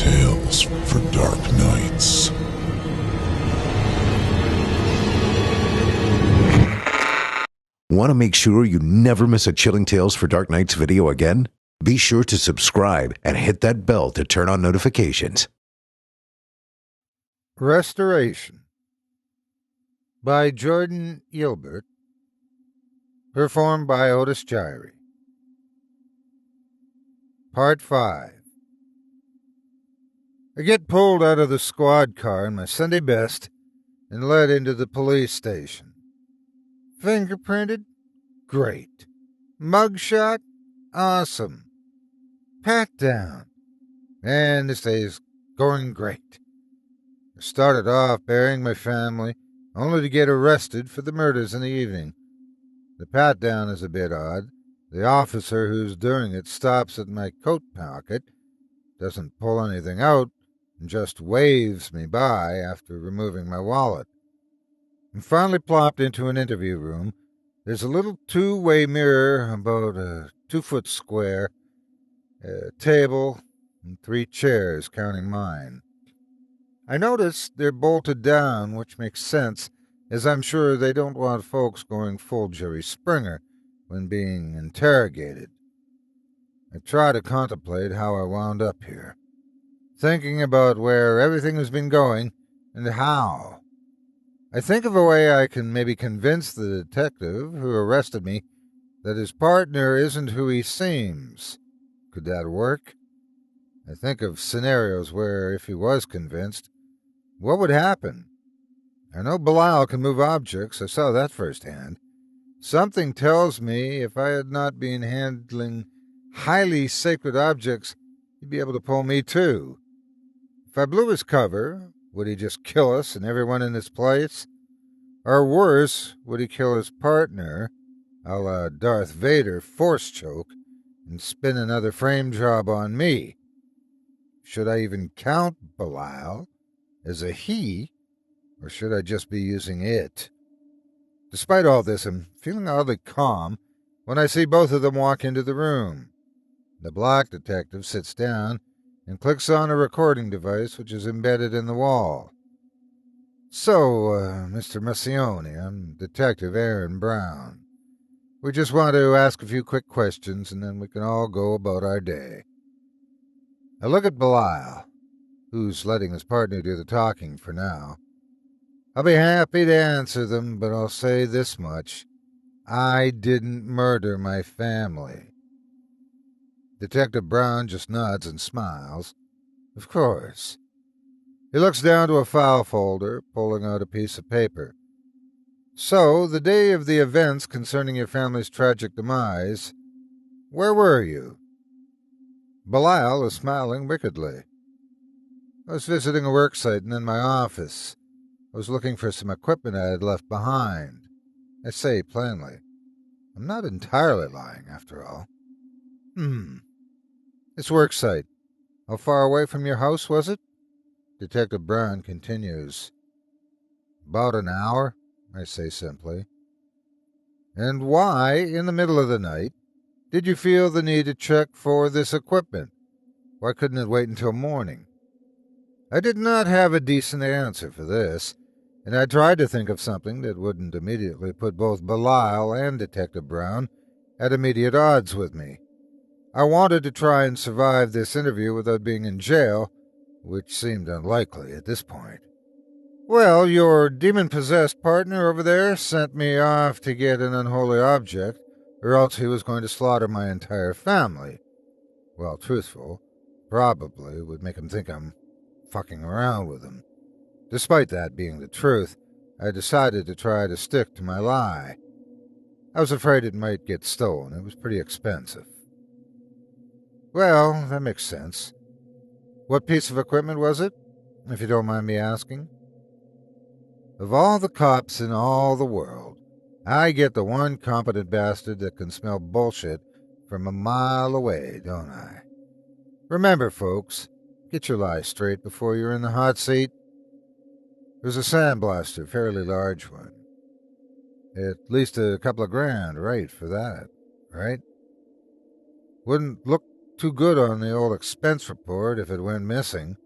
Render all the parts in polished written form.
tales for dark nights. Want to make sure you never miss a Chilling Tales for Dark Nights video again? Be sure to subscribe and hit that bell to turn on notifications. Restoration by Jordan Gilbert, performed by Otis Jiry. Part 5. I get pulled out of the squad car in my Sunday best and led into the police station. Fingerprinted? Great. Mugshot? Awesome. Pat down. And this day is going great. I started off burying my family, only to get arrested for the murders in the evening. The pat down is a bit odd. The officer who's doing it stops at my coat pocket, doesn't pull anything out, and just waves me by after removing my wallet. I'm finally plopped into an interview room. There's a little two-way mirror about a 2-foot square, a table, and 3 chairs, counting mine. I notice they're bolted down, which makes sense, as I'm sure they don't want folks going full Jerry Springer when being interrogated. I try to contemplate how I wound up here, thinking about where everything has been going and how. I think of a way I can maybe convince the detective who arrested me that his partner isn't who he seems. Could that work? I think of scenarios where, if he was convinced, what would happen? I know Belial can move objects. I saw that firsthand. Something tells me if I had not been handling highly sacred objects, he'd be able to pull me too. If I blew his cover, would he just kill us and everyone in this place? Or worse, would he kill his partner, a la Darth Vader force choke, and spin another frame job on me? Should I even count Belial as a he, or should I just be using it? Despite all this, I'm feeling oddly calm when I see both of them walk into the room. The black detective sits down and clicks on a recording device which is embedded in the wall. So, Mr. Massione, I'm Detective Aaron Brown. We just want to ask a few quick questions, and then we can all go about our day. I look at Belial, who's letting his partner do the talking for now. I'll be happy to answer them, but I'll say this much. I didn't murder my family. Detective Brown just nods and smiles. Of course. He looks down to a file folder, pulling out a piece of paper. So, the day of the events concerning your family's tragic demise, where were you? Belial is smiling wickedly. I was visiting a work site and in my office. I was looking for some equipment I had left behind. I say plainly. I'm not entirely lying, after all. This work site. How far away from your house was it? Detective Brown continues. About an hour, I say simply. And why, in the middle of the night, did you feel the need to check for this equipment? Why couldn't it wait until morning? I did not have a decent answer for this, and I tried to think of something that wouldn't immediately put both Belial and Detective Brown at immediate odds with me. I wanted to try and survive this interview without being in jail, which seemed unlikely at this point. Well, your demon-possessed partner over there sent me off to get an unholy object, or else he was going to slaughter my entire family. Well, truthful, probably would make him think I'm fucking around with him. Despite that being the truth, I decided to try to stick to my lie. I was afraid it might get stolen. It was pretty expensive. Well, that makes sense. What piece of equipment was it, if you don't mind me asking? Of all the cops in all the world, I get the one competent bastard that can smell bullshit from a mile away, don't I? Remember, folks, get your lies straight before you're in the hot seat. It was a sandblaster, fairly large one. At least a couple of grand, right, for that, right? Wouldn't look too good on the old expense report if it went missing,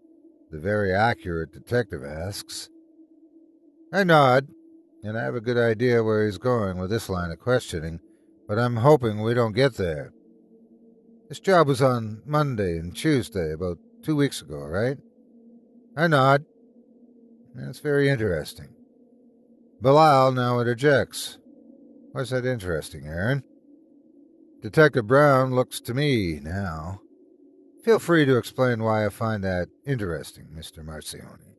the very accurate detective asks. I nod, and I have a good idea where he's going with this line of questioning, but I'm hoping we don't get there. This job was on Monday and Tuesday, about 2 weeks ago, right? I nod. That's very interesting. Bilal now interjects. Why's that interesting, Aaron? Detective Brown looks to me now. Feel free to explain why I find that interesting, Mr. Marcioni.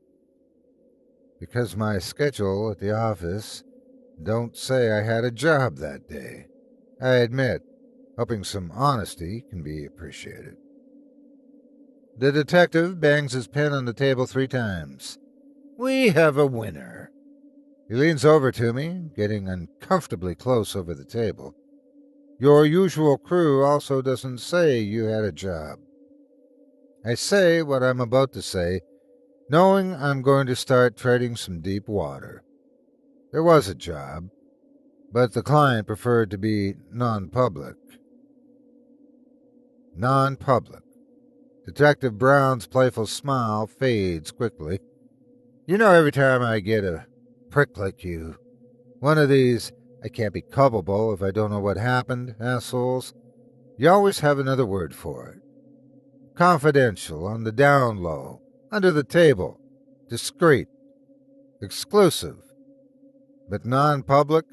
Because my schedule at the office don't say I had a job that day. I admit, hoping some honesty can be appreciated. The detective bangs his pen on the table 3 times. We have a winner. He leans over to me, getting uncomfortably close over the table. Your usual crew also doesn't say you had a job. I say what I'm about to say, knowing I'm going to start treading some deep water. There was a job, but the client preferred to be non-public. Non-public. Detective Brown's playful smile fades quickly. You know, every time I get a prick like you, one of these I can't be culpable if I don't know what happened assholes, you always have another word for it. Confidential, on the down low, under the table, discreet, exclusive. But non-public?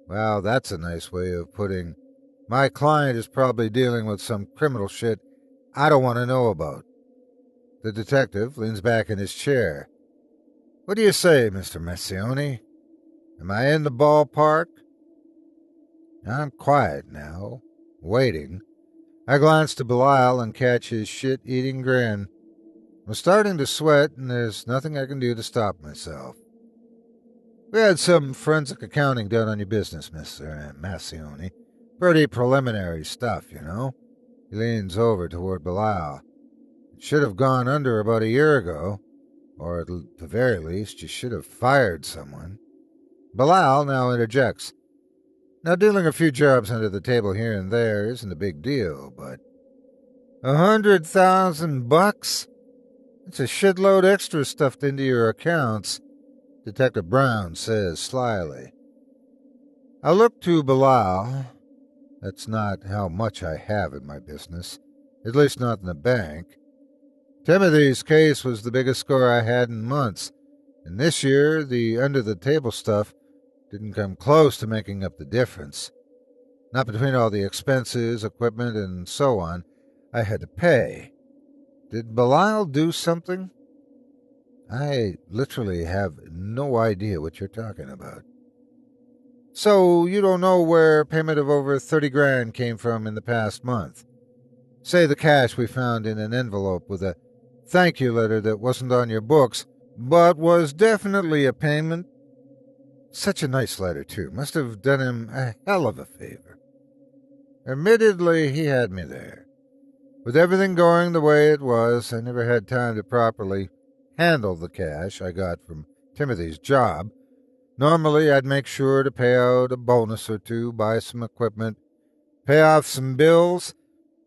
Well, that's a nice way of putting, my client is probably dealing with some criminal shit I don't want to know about. The detective leans back in his chair. What do you say, Mr. Marcioni? Am I in the ballpark? I'm quiet now, waiting. I glance to Belial and catch his shit-eating grin. I'm starting to sweat, and there's nothing I can do to stop myself. We had some forensic accounting done on your business, Mr. Marcioni. Pretty preliminary stuff, you know. He leans over toward Belial. It should have gone under about a year ago, or at the very least, you should have fired someone. Belial now interjects. Now, dealing a few jobs under the table here and there isn't a big deal, but $100,000? It's a shitload extra stuffed into your accounts, Detective Brown says slyly. I look to Belial. That's not how much I have in my business, at least not in the bank. Timothy's case was the biggest score I had in months, and this year the under-the-table stuff didn't come close to making up the difference. Not between all the expenses, equipment, and so on I had to pay. Did Belial do something? I literally have no idea what you're talking about. So you don't know where payment of over 30 grand came from in the past month? Say the cash we found in an envelope with a thank you letter that wasn't on your books, but was definitely a payment. Such a nice letter, too. Must have done him a hell of a favor. Admittedly, he had me there. With everything going the way it was, I never had time to properly handle the cash I got from Timothy's job. Normally, I'd make sure to pay out a bonus or two, buy some equipment, pay off some bills,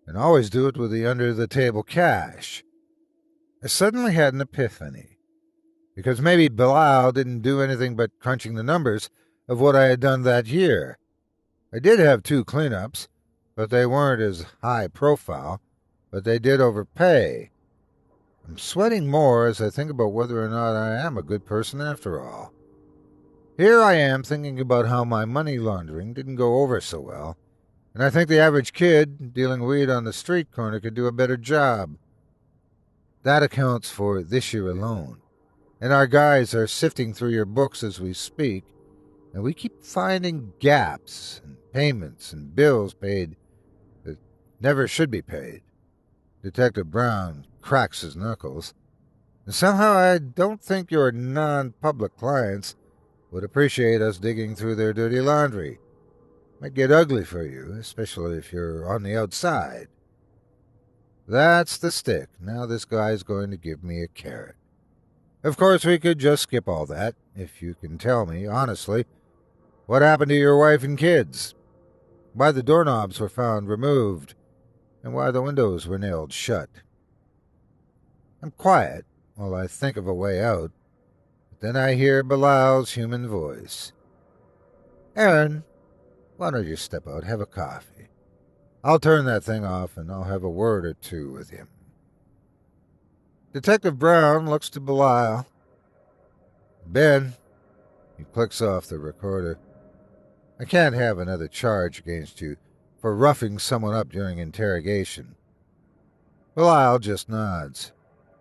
and always do it with the under-the-table cash. I suddenly had an epiphany, because maybe Belial didn't do anything but crunching the numbers of what I had done that year. I did have 2 cleanups, but they weren't as high profile, but they did overpay. I'm sweating more as I think about whether or not I am a good person after all. Here I am thinking about how my money laundering didn't go over so well, and I think the average kid dealing weed on the street corner could do a better job. That accounts for this year alone, and our guys are sifting through your books as we speak, and we keep finding gaps and payments and bills paid that never should be paid. Detective Brown cracks his knuckles. And somehow I don't think your non-public clients would appreciate us digging through their dirty laundry. Might get ugly for you, especially if you're on the outside. That's the stick. Now this guy's going to give me a carrot. Of course, we could just skip all that, if you can tell me, honestly, what happened to your wife and kids? Why the doorknobs were found removed, and why the windows were nailed shut. I'm quiet while I think of a way out, but then I hear Bilal's human voice. "Aaron, why don't you step out, have a coffee? I'll turn that thing off and I'll have a word or two with him." Detective Brown looks to Bilal. "Ben," he clicks off the recorder, "I can't have another charge against you for roughing someone up during interrogation." Bilal just nods.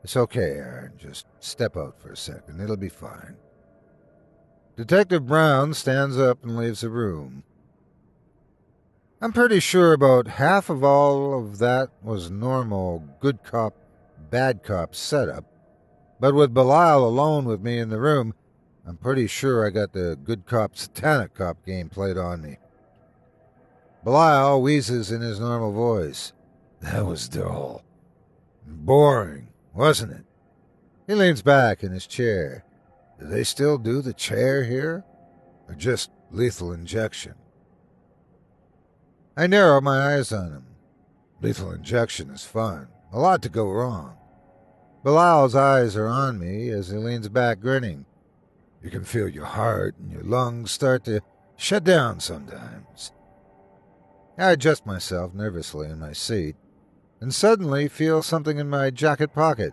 "It's okay, Aaron. Just step out for a second. It'll be fine." Detective Brown stands up and leaves the room. I'm pretty sure about half of all of that was normal good cop, bad cop setup, but with Bilal alone with me in the room, I'm pretty sure I got the good cop, satanic cop game played on me. Bilal wheezes in his normal voice. "That was dull. Boring, wasn't it?" He leans back in his chair. "Do they still do the chair here? Or just lethal injection?" I narrow my eyes on him. Lethal injection is fun. A lot to go wrong. Bilal's eyes are on me as he leans back grinning. "You can feel your heart and your lungs start to shut down sometimes." I adjust myself nervously in my seat and suddenly feel something in my jacket pocket.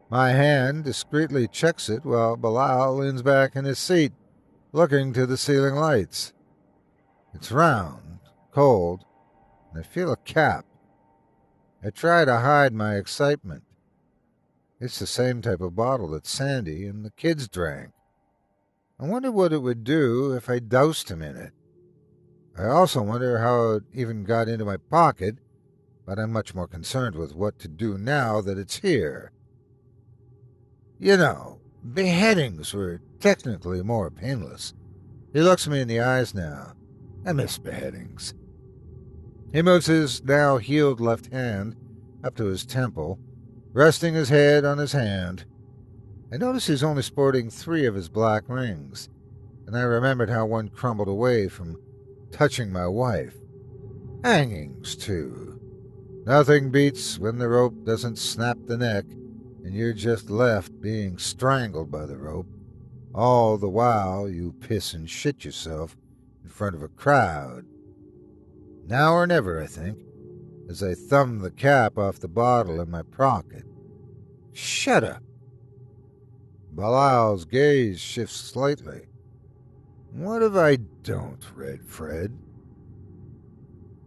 My hand discreetly checks it while Bilal leans back in his seat, looking to the ceiling lights. It's round, cold, and I feel a cap. I try to hide my excitement. It's the same type of bottle that Sandy and the kids drank. I wonder what it would do if I doused him in it. I also wonder how it even got into my pocket, but I'm much more concerned with what to do now that it's here. You know, beheadings were technically more painless. He looks me in the eyes now. I miss beheadings. He moves his now healed left hand up to his temple, resting his head on his hand. I notice he's only sporting 3 of his black rings, and I remembered how one crumbled away from touching my wife. Hangings, too. Nothing beats when the rope doesn't snap the neck and you're just left being strangled by the rope, all the while you piss and shit yourself in front of a crowd. Now or never, I think, as I thumb the cap off the bottle in my pocket. "Shut up." Bilal's gaze shifts slightly. "What if I don't, Red Fred?"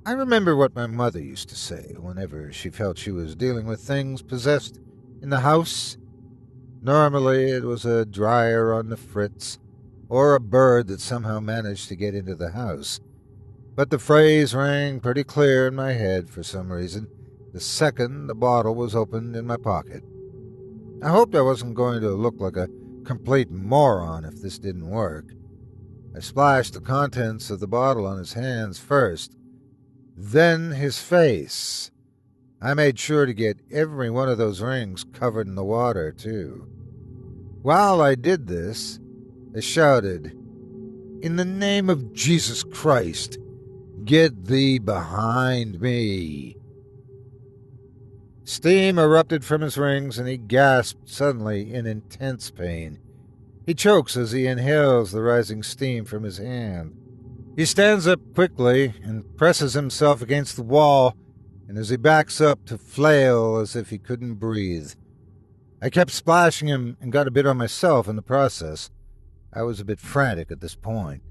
I remember what my mother used to say whenever she felt she was dealing with things possessed in the house. Normally it was a dryer on the fritz, or a bird that somehow managed to get into the house. But the phrase rang pretty clear in my head for some reason the second the bottle was opened in my pocket. I hoped I wasn't going to look like a complete moron if this didn't work. I splashed the contents of the bottle on his hands first, then his face. I made sure to get every one of those rings covered in the water, too. While I did this, I shouted, "In the name of Jesus Christ, get thee behind me." Steam erupted from his rings, and he gasped suddenly in intense pain. He chokes as he inhales the rising steam from his hand. He stands up quickly and presses himself against the wall, and as he backs up to flail as if he couldn't breathe. I kept splashing him and got a bit on myself in the process. I was a bit frantic at this point.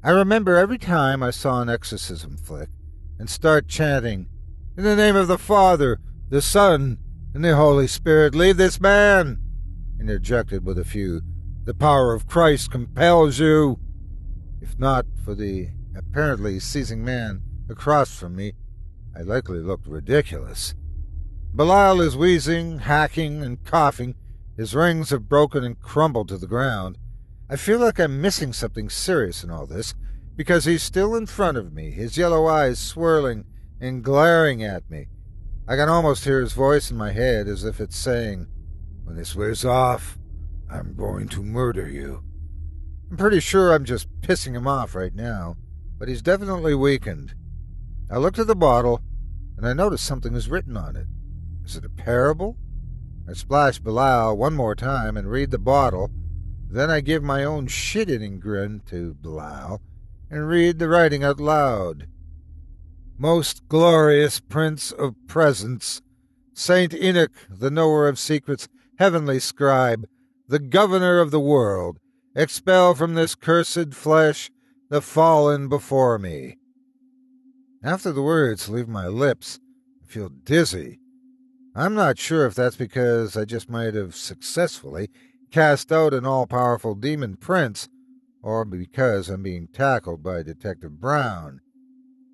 I remember every time I saw an exorcism flick and start chanting, "In the name of the Father, the Son, and the Holy Spirit, leave this man," interjected with a few, "The power of Christ compels you." If not for the apparently seizing man across from me, I likely looked ridiculous. Bilal is wheezing, hacking, and coughing. His rings have broken and crumbled to the ground. I feel like I'm missing something serious in all this, because he's still in front of me, his yellow eyes swirling and glaring at me. I can almost hear his voice in my head as if it's saying, "When this wears off, I'm going to murder you." I'm pretty sure I'm just pissing him off right now, but he's definitely weakened. I looked at the bottle, and I notice something is written on it. Is it a parable? I splash Belial one more time and read the bottle. Then I give my own shit-eating grin to Belial and read the writing out loud. Most glorious Prince of Presence, Saint Enoch, the knower of secrets, heavenly scribe, the governor of the world, expel from this cursed flesh the fallen before me. After the words leave my lips, I feel dizzy. I'm not sure if that's because I just might have successfully cast out an all-powerful demon prince, or because I'm being tackled by Detective Brown.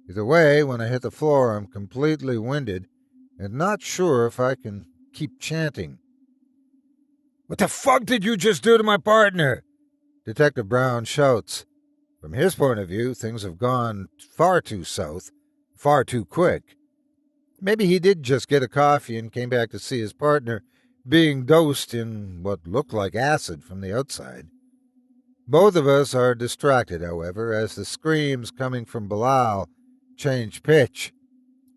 Either way, when I hit the floor, I'm completely winded and not sure if I can keep chanting. "What the fuck did you just do to my partner?" Detective Brown shouts. From his point of view, things have gone far too south, far too quick. Maybe he did just get a coffee and came back to see his partner being dosed in what looked like acid from the outside. Both of us are distracted, however, as the screams coming from Belial change pitch.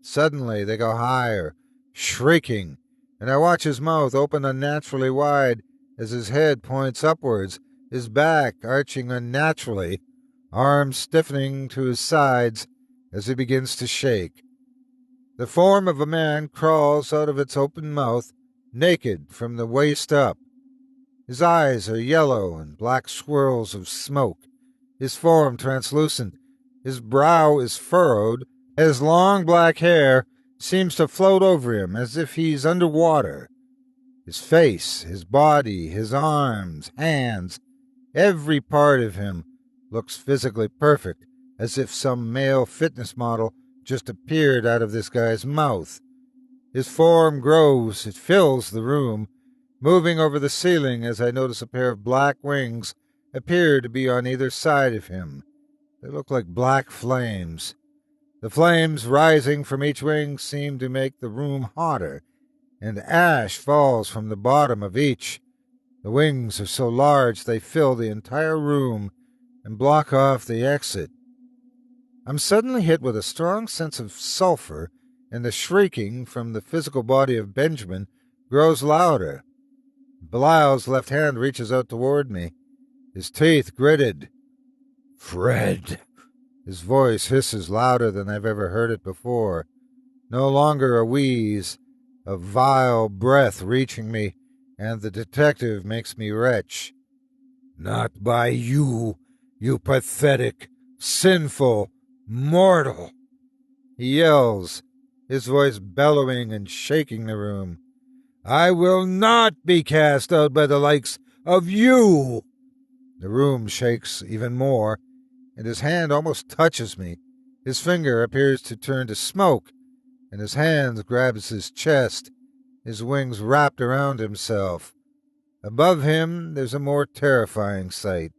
Suddenly they go higher, shrieking, and I watch his mouth open unnaturally wide as his head points upwards, his back arching unnaturally, arms stiffening to his sides as he begins to shake. The form of a man crawls out of its open mouth, naked from the waist up. His eyes are yellow and black swirls of smoke, his form translucent, his brow is furrowed, his long black hair seems to float over him as if he's under water. His face, his body, his arms, hands, every part of him looks physically perfect, as if some male fitness model just appeared out of this guy's mouth. His form grows, it fills the room, moving over the ceiling as I notice a pair of black wings appear to be on either side of him. They look like black flames. The flames rising from each wing seem to make the room hotter, and ash falls from the bottom of each. The wings are so large they fill the entire room and block off the exit. I'm suddenly hit with a strong sense of sulfur, and the shrieking from the physical body of Benjamin grows louder. Belial's left hand reaches out toward me, his teeth gritted. "Fred!" His voice hisses louder than I've ever heard it before. No longer a wheeze, a vile breath reaching me, and the detective makes me retch. "Not by you, you pathetic, sinful, mortal!" He yells, his voice bellowing and shaking the room. "I will not be cast out by the likes of you!" The room shakes even more, and his hand almost touches me. His finger appears to turn to smoke, and his hand grabs his chest, his wings wrapped around himself. Above him there's a more terrifying sight.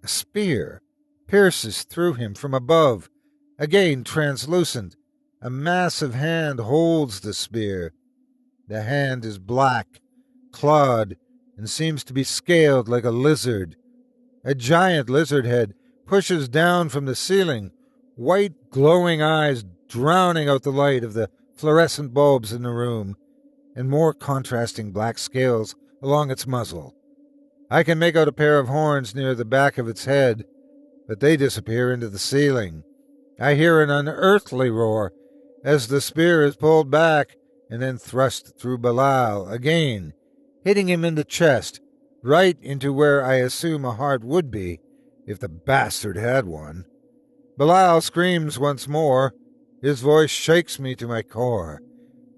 A spear pierces through him from above, again translucent. A massive hand holds the spear. The hand is black, clawed, and seems to be scaled like a lizard. A giant lizard head pushes down from the ceiling, white glowing eyes drowning out the light of the fluorescent bulbs in the room, and more contrasting black scales along its muzzle. I can make out a pair of horns near the back of its head, but they disappear into the ceiling. I hear an unearthly roar as the spear is pulled back and then thrust through Belial again, hitting him in the chest, right into where I assume a heart would be, if the bastard had one. Belial screams once more. His voice shakes me to my core.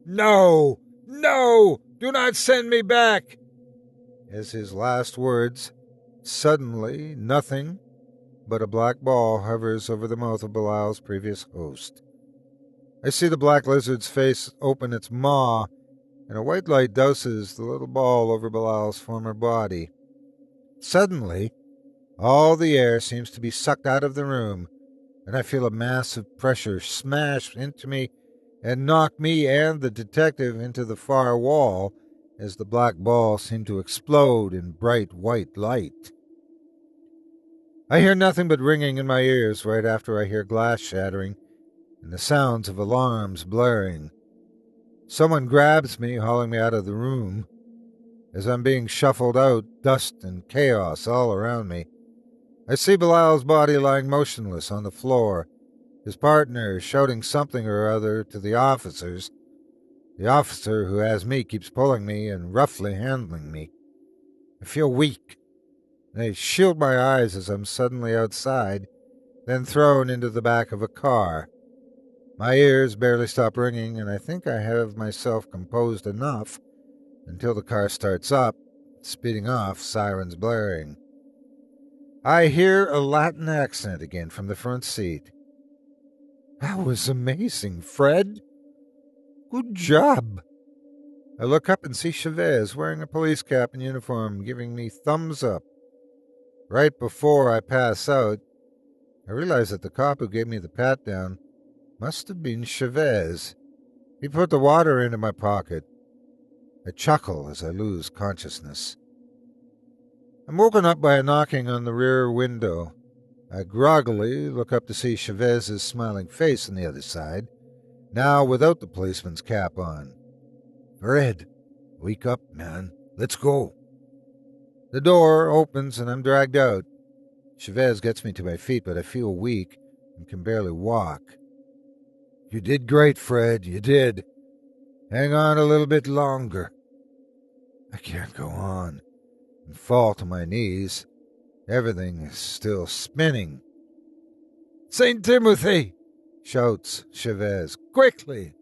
"No! No! Do not send me back!" As his last words, suddenly nothing but a black ball hovers over the mouth of Belial's previous host. I see the black lizard's face open its maw, and a white light douses the little ball over Belial's former body. Suddenly, all the air seems to be sucked out of the room, and I feel a massive pressure smash into me and knock me and the detective into the far wall as the black ball seemed to explode in bright white light. I hear nothing but ringing in my ears right after I hear glass shattering, and the sounds of alarms blaring. Someone grabs me, hauling me out of the room. As I'm being shuffled out, dust and chaos all around me, I see Belial's body lying motionless on the floor, his partner shouting something or other to the officers. The officer who has me keeps pulling me and roughly handling me. I feel weak. They shield my eyes as I'm suddenly outside, then thrown into the back of a car. My ears barely stop ringing, and I think I have myself composed enough until the car starts up, speeding off, sirens blaring. I hear a Latin accent again from the front seat. That was amazing, Fred. Good job. I look up and see Chavez wearing a police cap and uniform, giving me thumbs up. Right before I pass out, I realize that the cop who gave me the pat-down must have been Chavez. He put the water into my pocket. I chuckle as I lose consciousness. I'm woken up by a knocking on the rear window. I groggily look up to see Chavez's smiling face on the other side, now without the policeman's cap on. Fred, wake up, man. Let's go. The door opens and I'm dragged out. Chavez gets me to my feet, but I feel weak and can barely walk. You did great, Fred. You did. Hang on a little bit longer. I can't go on and fall to my knees. Everything is still spinning. St. Timothy! Shouts Chavez. Quickly!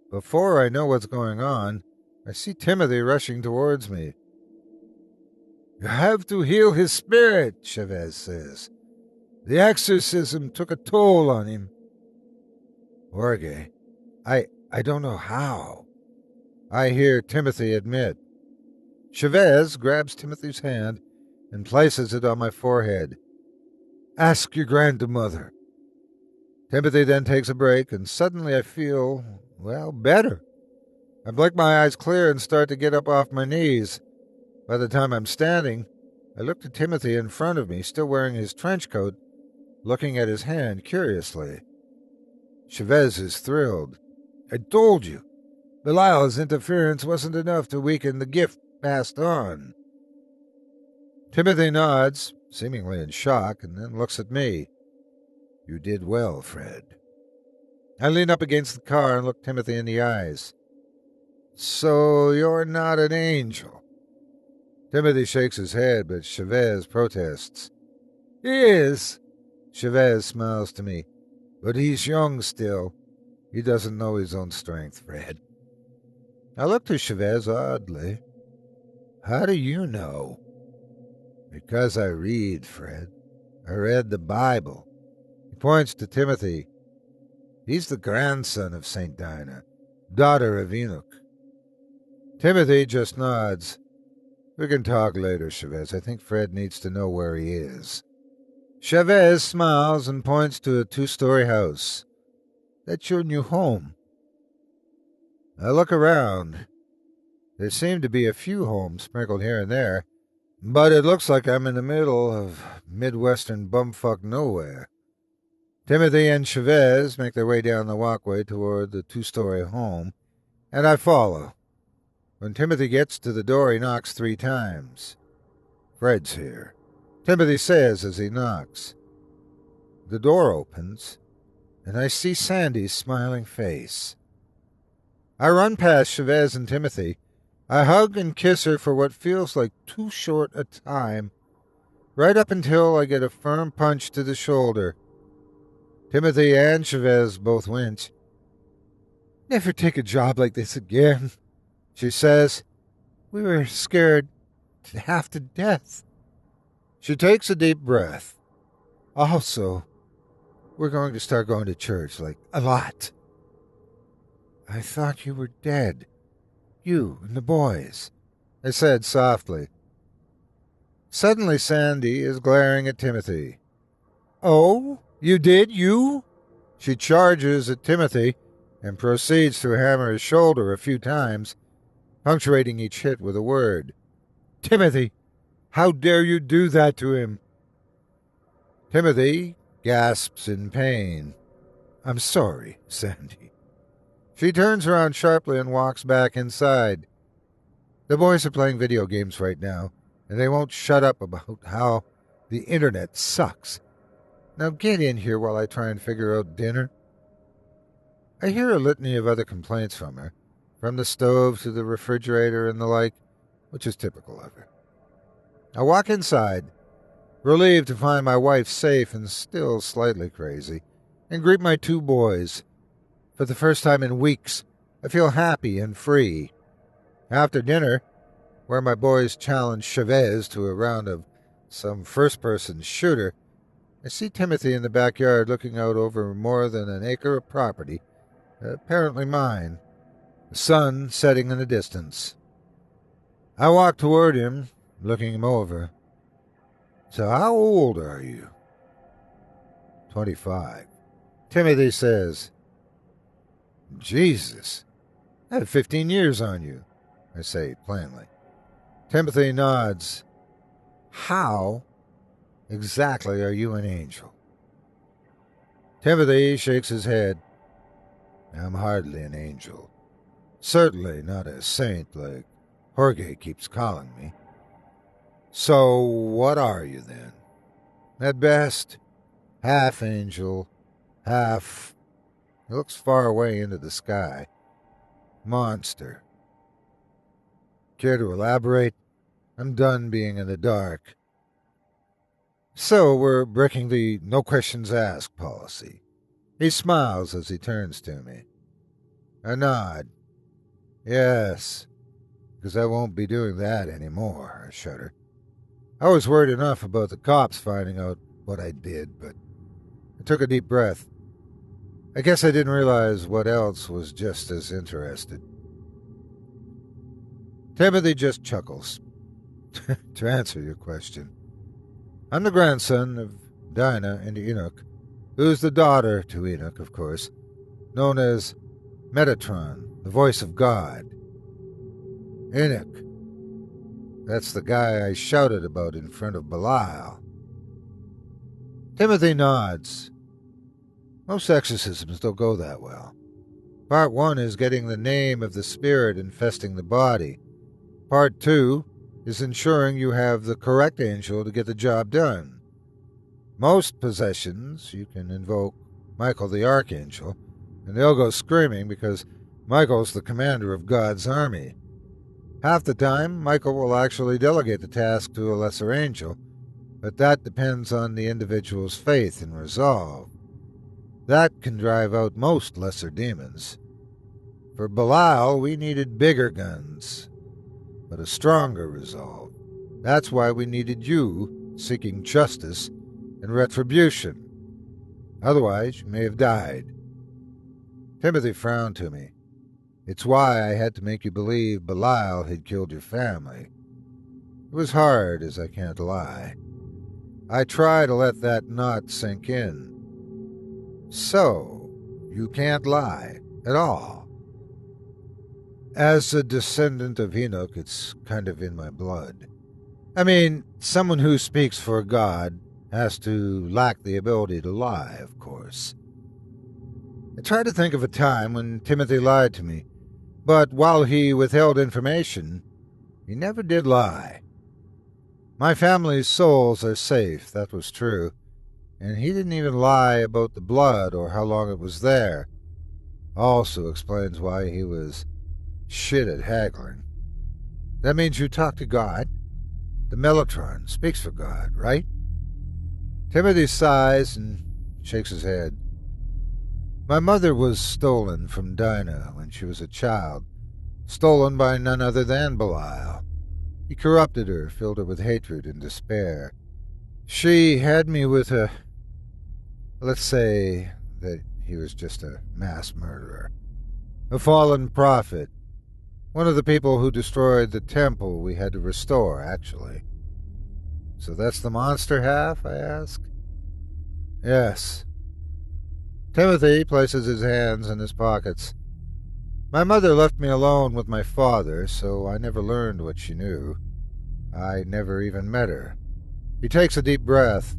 Before I know what's going on, I see Timothy rushing towards me. You have to heal his spirit, Chavez says. The exorcism took a toll on him. Jorge, I don't know how. I hear Timothy admit. Chavez grabs Timothy's hand and places it on my forehead. Ask your grandmother. Timothy then takes a break, and suddenly I feel, better. I blink my eyes clear and start to get up off my knees. By the time I'm standing, I look to Timothy in front of me, still wearing his trench coat, looking at his hand curiously. Chavez is thrilled. I told you, Belial's interference wasn't enough to weaken the gift passed on. Timothy nods, seemingly in shock, and then looks at me. You did well, Fred. I lean up against the car and look Timothy in the eyes. So you're not an angel? Timothy shakes his head, but Chavez protests. He is. Chavez smiles to me. But he's young still. He doesn't know his own strength, Fred. I look to Chavez oddly. How do you know? Because I read, Fred. I read the Bible. He points to Timothy. He's the grandson of St. Dinah, daughter of Enoch. Timothy just nods. We can talk later, Chavez. I think Fred needs to know where he is. Chavez smiles and points to a 2-story house. That's your new home. I look around. There seem to be a few homes sprinkled here and there, but it looks like I'm in the middle of Midwestern bumfuck nowhere. Timothy and Chavez make their way down the walkway toward the 2-story home, and I follow. When Timothy gets to the door, he knocks 3 times. Fred's here, Timothy says as he knocks. The door opens, and I see Sandy's smiling face. I run past Chavez and Timothy. I hug and kiss her for what feels like too short a time, right up until I get a firm punch to the shoulder. Timothy and Chavez both wince. Never take a job like this again, she says. We were scared half to death. She takes a deep breath. Also, we're going to start going to church, like a lot. I thought you were dead. You and the boys, I said softly. Suddenly Sandy is glaring at Timothy. Oh, you did, you? She charges at Timothy and proceeds to hammer his shoulder a few times, punctuating each hit with a word. Timothy, how dare you do that to him? Timothy gasps in pain. I'm sorry, Sandy. She turns around sharply and walks back inside. The boys are playing video games right now, and they won't shut up about how the internet sucks. Now get in here while I try and figure out dinner. I hear a litany of other complaints from her, from the stove to the refrigerator and the like, which is typical of her. I walk inside, relieved to find my wife safe and still slightly crazy, and greet my two boys. For the first time in weeks, I feel happy and free. After dinner, where my boys challenge Chavez to a round of some first-person shooter, I see Timothy in the backyard looking out over more than an acre of property, apparently mine, the sun setting in the distance. I walk toward him, looking him over. So how old are you? 25. Timothy says, Jesus, I have 15 years on you, I say plainly. Timothy nods. How exactly are you an angel? Timothy shakes his head. I'm hardly an angel. Certainly not a saint like Jorge keeps calling me. So what are you then? At best, half angel, half... He looks far away into the sky. Monster. Care to elaborate? I'm done being in the dark. So we're breaking the no questions asked policy. He smiles as he turns to me. I nod. Yes, because I won't be doing that anymore, I shudder. I was worried enough about the cops finding out what I did, but I took a deep breath. I guess I didn't realize what else was just as interested. Timothy just chuckles. To answer your question, I'm the grandson of Dinah and Enoch, who's the daughter to Enoch, of course, known as Metatron, the voice of God. Enoch, that's the guy I shouted about in front of Belial. Timothy nods. Most exorcisms don't go that well. Part 1 is getting the name of the spirit infesting the body. Part 2 is ensuring you have the correct angel to get the job done. Most possessions, you can invoke Michael the Archangel, and they'll go screaming because Michael's the commander of God's army. Half the time, Michael will actually delegate the task to a lesser angel, but that depends on the individual's faith and resolve. That can drive out most lesser demons. For Belial, we needed bigger guns, but a stronger resolve. That's why we needed you seeking justice and retribution. Otherwise, you may have died. Timothy frowned to me. It's why I had to make you believe Belial had killed your family. It was hard, as I can't lie. I try to let that not sink in. So, you can't lie at all. As a descendant of Enoch, it's kind of in my blood. I mean, someone who speaks for God has to lack the ability to lie, of course. I try to think of a time when Timothy lied to me, but while he withheld information, he never did lie. My family's souls are safe, that was true, and he didn't even lie about the blood or how long it was there. Also explains why he was shit at haggling. That means you talk to God? The Mellotron speaks for God, right? Timothy sighs and shakes his head. My mother was stolen from Dinah when she was a child, stolen by none other than Belial. He corrupted her, filled her with hatred and despair. She had me with a... Let's say that he was just a mass murderer. A fallen prophet. One of the people who destroyed the temple we had to restore, actually. So that's the monster half, I ask? Yes. Timothy places his hands in his pockets. My mother left me alone with my father, so I never learned what she knew. I never even met her. He takes a deep breath.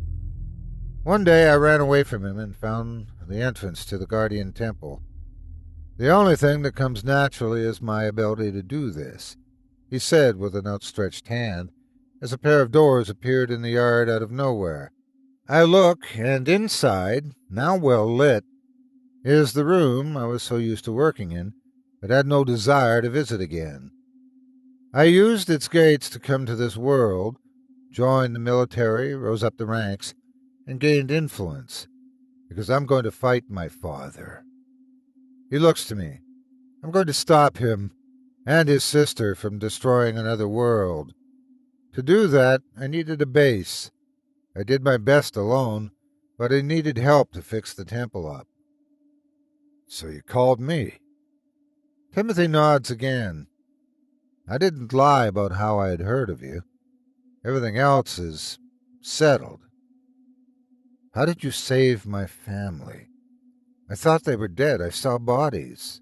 One day I ran away from him and found the entrance to the Guardian Temple. The only thing that comes naturally is my ability to do this, he said with an outstretched hand, as a pair of doors appeared in the yard out of nowhere. I look, and inside, now well lit, is the room I was so used to working in, but had no desire to visit again. I used its gates to come to this world, joined the military, rose up the ranks, and gained influence, because I'm going to fight my father. He looks to me. I'm going to stop him and his sister from destroying another world. To do that, I needed a base. I did my best alone, but I needed help to fix the temple up. So you called me. Timothy nods again. I didn't lie about how I had heard of you. Everything else is settled. How did you save my family? I thought they were dead. I saw bodies.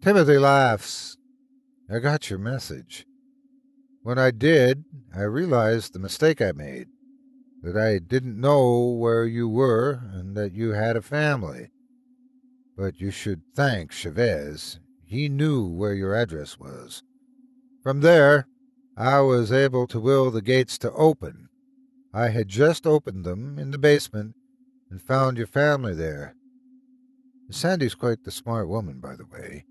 Timothy laughs. I got your message. When I did, I realized the mistake I made, that I didn't know where you were and that you had a family. But you should thank Chavez. He knew where your address was. From there, I was able to will the gates to open. I had just opened them in the basement and found your family there. Sandy's quite the smart woman, by the way.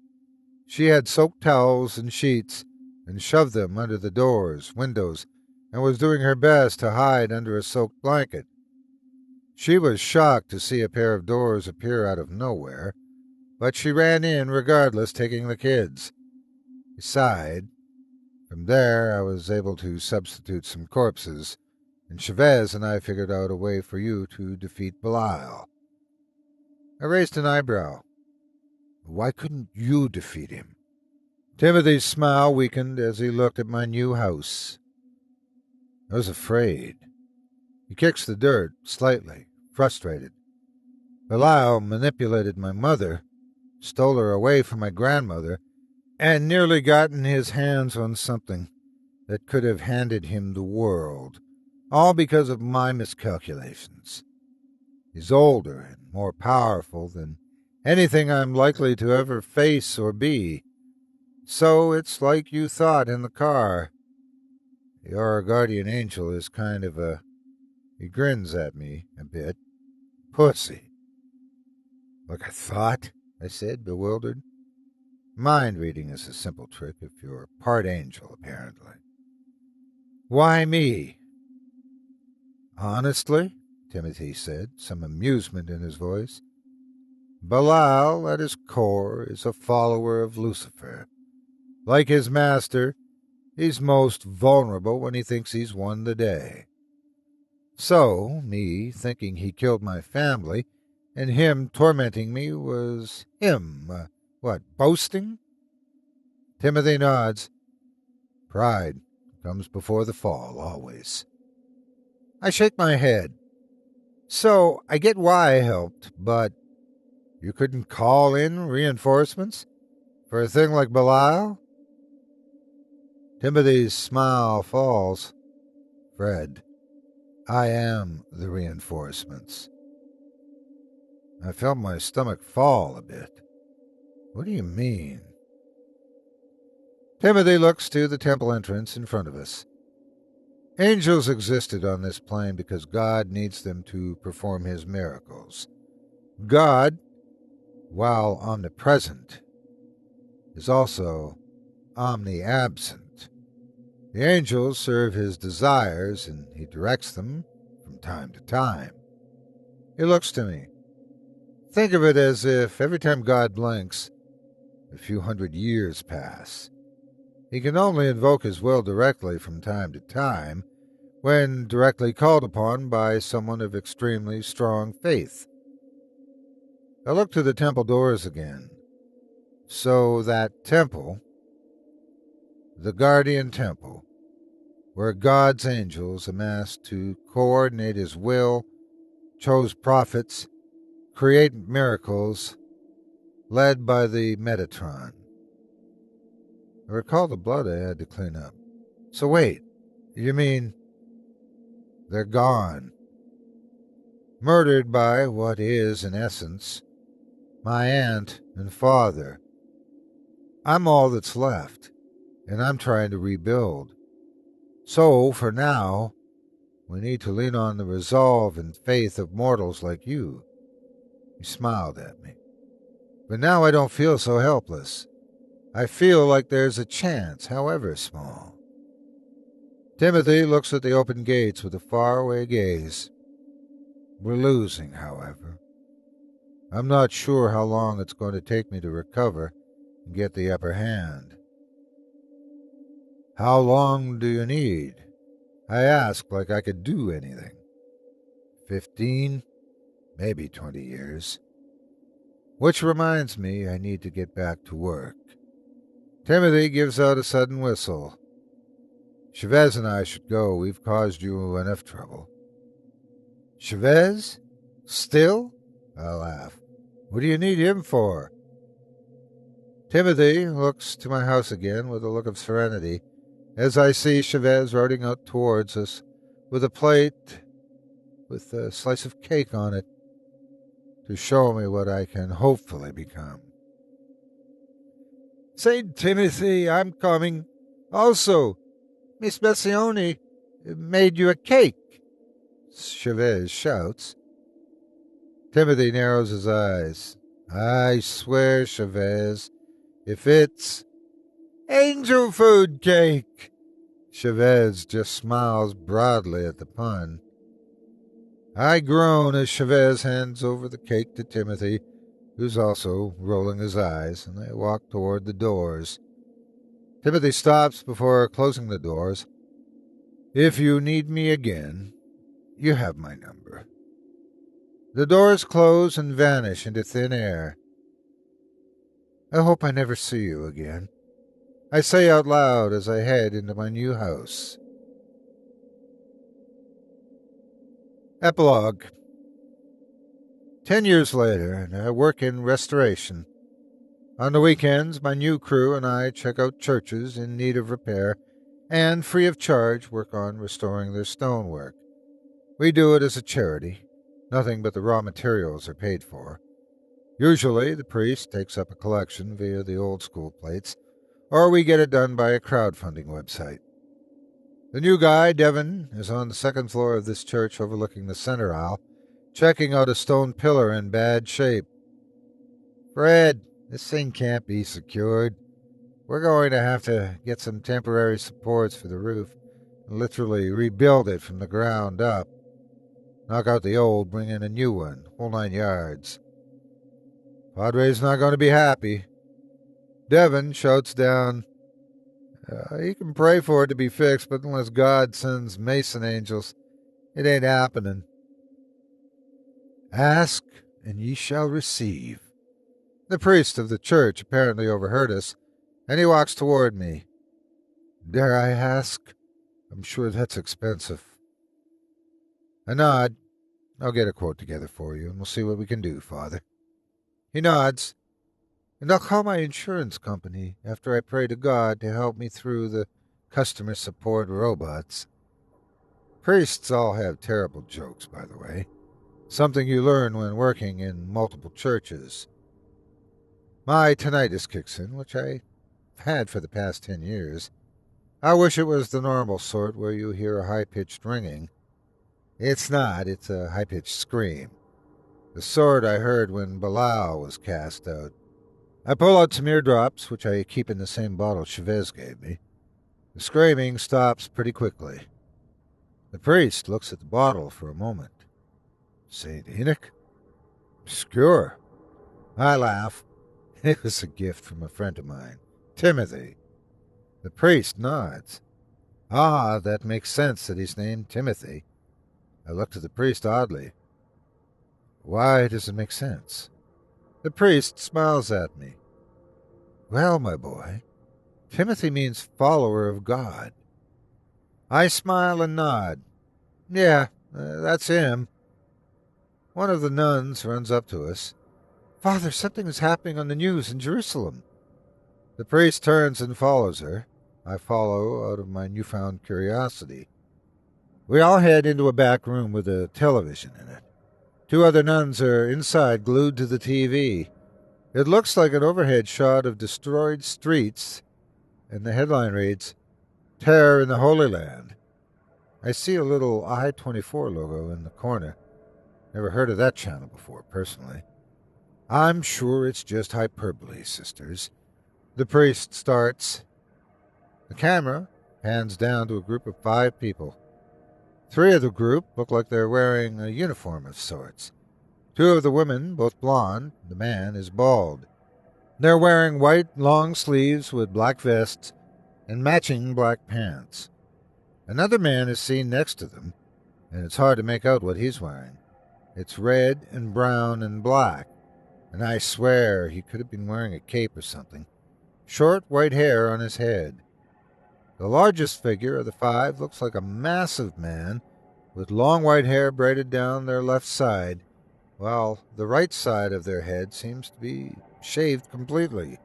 She had soaked towels and sheets and shoved them under the doors, windows, and was doing her best to hide under a soaked blanket. She was shocked to see a pair of doors appear out of nowhere, but she ran in regardless, taking the kids. He sighed. From there, I was able to substitute some corpses, and Chavez and I figured out a way for you to defeat Belial. I raised an eyebrow. Why couldn't you defeat him? Timothy's smile weakened as he looked at my new house. I was afraid. He kicks the dirt, slightly, frustrated. Belial manipulated my mother, stole her away from my grandmother, and nearly gotten his hands on something that could have handed him the world, all because of my miscalculations. He's older and more powerful than anything I'm likely to ever face or be. So it's like you thought in the car. Your guardian angel is kind of a... He grins at me a bit. Pussy. Like I thought, I said, bewildered. Mind reading is a simple trick if you're part angel, apparently. Why me? Honestly, Timothy said, some amusement in his voice. Belial, at his core, is a follower of Lucifer. Like his master, he's most vulnerable when he thinks he's won the day. So, me thinking he killed my family, and him tormenting me was him, boasting? Timothy nods. Pride comes before the fall, always. I shake my head. So, I get why I helped, but you couldn't call in reinforcements for a thing like Belial? Timothy's smile falls. Fred, I am the reinforcements. I felt my stomach fall a bit. What do you mean? Timothy looks to the temple entrance in front of us. Angels existed on this plane because God needs them to perform his miracles. God, while omnipresent, is also omniabsent. The angels serve his desires, and he directs them from time to time. He looks to me. Think of it as if every time God blinks, a few hundred years pass. He can only invoke his will directly from time to time, when directly called upon by someone of extremely strong faith. I look to the temple doors again. So that temple, the Guardian Temple, where God's angels amassed to coordinate his will, chose prophets, create miracles, led by the Metatron. I recall the blood I had to clean up. So wait, you mean they're gone? murdered by what is, in essence, my aunt and father. I'm all that's left, and I'm trying to rebuild. So, for now, we need to lean on the resolve and faith of mortals like you. He smiled at me. But now I don't feel so helpless. I feel like there's a chance, however small. Timothy looks at the open gates with a faraway gaze. We're losing, however. I'm not sure how long it's going to take me to recover and get the upper hand. How long do you need? I asked like I could do anything. 15, maybe 20 years. Which reminds me I need to get back to work. Timothy gives out a sudden whistle. Chavez and I should go. We've caused you enough trouble. Chavez? Still? I laugh. What do you need him for? Timothy looks to my house again with a look of serenity as I see Chavez riding out towards us with a plate with a slice of cake on it to show me what I can hopefully become. St. Timothy, I'm coming. Also, Miss Bessione made you a cake, Chavez shouts. Timothy narrows his eyes. I swear, Chavez, if it's angel food cake. Chavez just smiles broadly at the pun. I groan as Chavez hands over the cake to Timothy, who's also rolling his eyes, and they walk toward the doors. Timothy stops before closing the doors. If you need me again, you have my number. The doors close and vanish into thin air. I hope I never see you again, I say out loud as I head into my new house. Epilogue. 10 years later, and I work in restoration. On the weekends, my new crew and I check out churches in need of repair and, free of charge, work on restoring their stonework. We do it as a charity. Nothing but the raw materials are paid for. Usually, the priest takes up a collection via the old-school plates, or we get it done by a crowdfunding website. The new guy, Devlin, is on the second floor of this church overlooking the center aisle, checking out a stone pillar in bad shape. Fred, this thing can't be secured. We're going to have to get some temporary supports for the roof and literally rebuild it from the ground up. Knock out the old, bring in a new one, whole 9 yards. Padre's not going to be happy. Devin shouts down, you can pray for it to be fixed, but unless God sends mason angels, it ain't happening. Ask, and ye shall receive. The priest of the church apparently overheard us, and he walks toward me. Dare I ask? I'm sure that's expensive. I nod. I'll get a quote together for you, and we'll see what we can do, Father. He nods, and I'll call my insurance company after I pray to God to help me through the customer support robots. Priests all have terrible jokes, by the way. Something you learn when working in multiple churches. My tinnitus kicks in, which I've had for the past 10 years. I wish it was the normal sort where you hear a high-pitched ringing. It's not, it's a high-pitched scream. The sort I heard when Belial was cast out. I pull out some eardrops, which I keep in the same bottle Chavez gave me. The screaming stops pretty quickly. The priest looks at the bottle for a moment. St. Enoch? Obscure. I laugh. It was a gift from a friend of mine, Timothy. The priest nods. Ah, that makes sense that he's named Timothy. I looked at the priest oddly. Why does it make sense? The priest smiles at me. Well, my boy, Timothy means follower of God. I smile and nod. Yeah, that's him. One of the nuns runs up to us. Father, something is happening on the news in Jerusalem. The priest turns and follows her. I follow out of my newfound curiosity. We all head into a back room with a television in it. Two other nuns are inside, glued to the TV. It looks like an overhead shot of destroyed streets, and the headline reads, "Terror in the Holy Land." I see a little I-24 logo in the corner. Never heard of that channel before, personally. I'm sure it's just hyperbole, sisters. The priest starts. The camera pans down to a group of 5 people. 3 of the group look like they're wearing a uniform of sorts. 2 of the women, both blonde, the man is bald. They're wearing white long sleeves with black vests and matching black pants. Another man is seen next to them, and it's hard to make out what he's wearing. It's red and brown and black, and I swear he could have been wearing a cape or something. Short white hair on his head. The largest figure of the 5 looks like a massive man with long white hair braided down their left side, while the right side of their head seems to be shaved completely.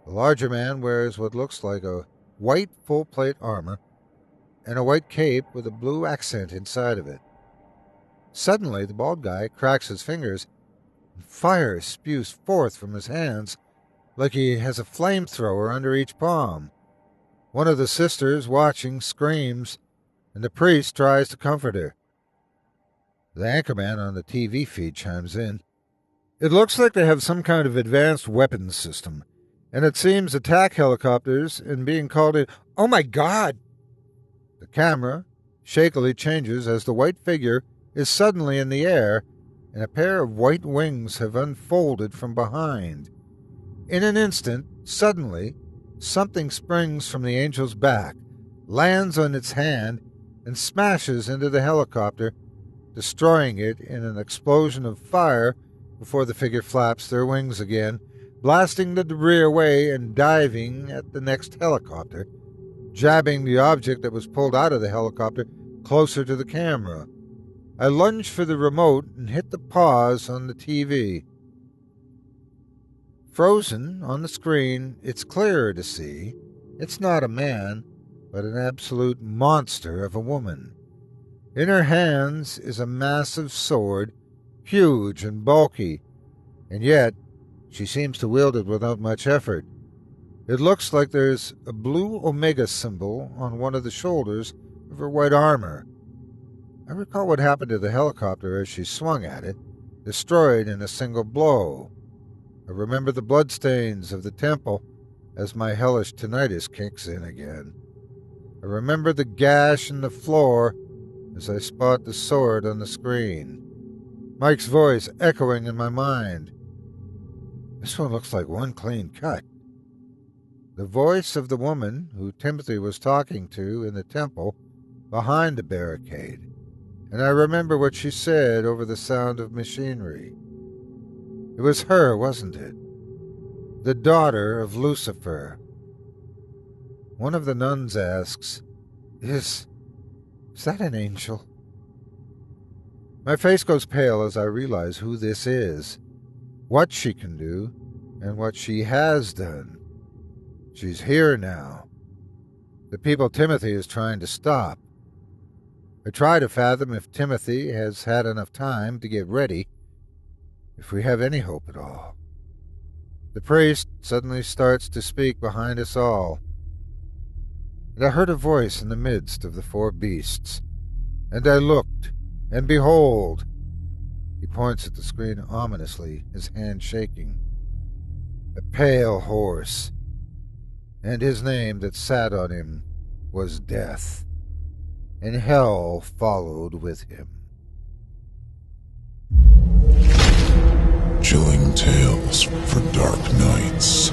The larger man wears what looks like a white full-plate armor and a white cape with a blue accent inside of it. Suddenly, the bald guy cracks his fingers, and fire spews forth from his hands like he has a flamethrower under each palm. One of the sisters watching screams, and the priest tries to comfort her. The anchorman on the TV feed chimes in. It looks like they have some kind of advanced weapons system, and it seems attack helicopters and being called in. Oh my God! The camera shakily changes as the white figure is suddenly in the air, and a pair of white wings have unfolded from behind. In an instant, suddenly, something springs from the angel's back, lands on its hand, and smashes into the helicopter, destroying it in an explosion of fire before the figure flaps their wings again, blasting the debris away and diving at the next helicopter, jabbing the object that was pulled out of the helicopter closer to the camera. I lunge for the remote and hit the pause on the TV. Frozen on the screen, it's clearer to see. It's not a man, but an absolute monster of a woman. In her hands is a massive sword, huge and bulky, and yet she seems to wield it without much effort. It looks like there's a blue omega symbol on one of the shoulders of her white armor. I recall what happened to the helicopter as she swung at it, destroyed in a single blow. I remember the bloodstains of the temple as my hellish tinnitus kicks in again. I remember the gash in the floor as I spot the sword on the screen. Mike's voice echoing in my mind. This one looks like one clean cut. The voice of the woman who Timothy was talking to in the temple behind the barricade, and I remember what she said over the sound of machinery. It was her, wasn't it? The daughter of Lucifer. One of the nuns asks, Is that an angel? My face goes pale as I realize who this is, what she can do, and what she has done. She's here now. The people Timothy is trying to stop. I try to fathom if Timothy has had enough time to get ready, if we have any hope at all. The priest suddenly starts to speak behind us all, and I heard a voice in the midst of the 4 beasts, and I looked, and behold, he points at the screen ominously, his hand shaking, a pale horse, and his name that sat on him was Death, and hell followed with him. Chilling tales for dark nights.